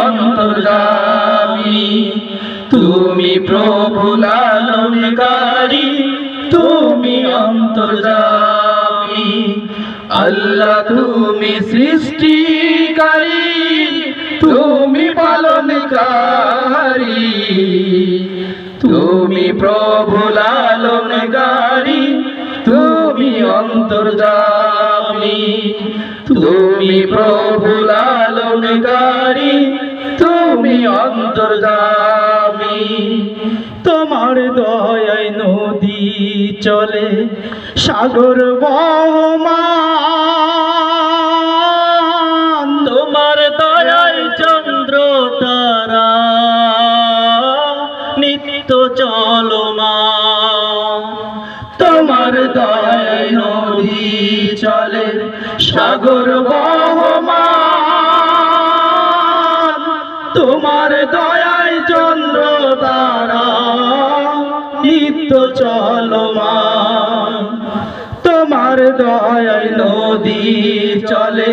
অন্তর্যামী, তুমি প্রভু লালনকারী, তুমি অন্তর্যামী। আল্লাহ তুমি সৃষ্টিকারী, তুমি পালনকারী, তুমি প্রভু লালনকারী, তুমি অন্তর্যামী, তুমি প্রভু লালনকারী, তুমি অন্তর্যামী। তোমার দয়ায় নদী চলে, সাগর বহমান, তোমার দয়ায় চন্দ্র তারা নিত্য চলমান। তোমার দয়ায় নদী চলে, সাগর বহমান, তোমার দয়ায় চন্দ্র তারা নিত্য চলমান। তোমার দয়ায় নদী চলে,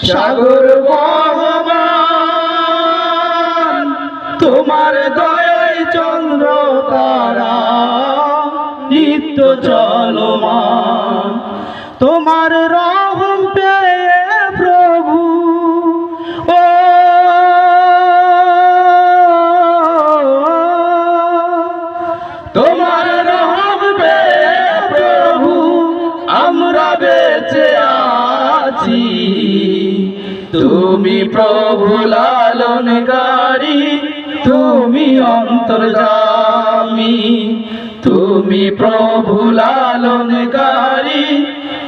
সাগর বহমান, তোমার দয়ায় চন্দ্র তারা নিত্য চলমান। তোমার রহম পেয়ে প্রভু ও তোমার রহম পেয়ে প্রভু আমরা বেঁচে আছি। তুমি প্রভু লালনকারী, তুমি অন্তর্যামী, তুমি প্রভু লালনকারী,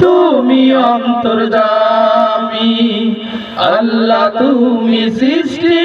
তুমি অন্তর্যামী। আল্লাহ তুমি সৃষ্টি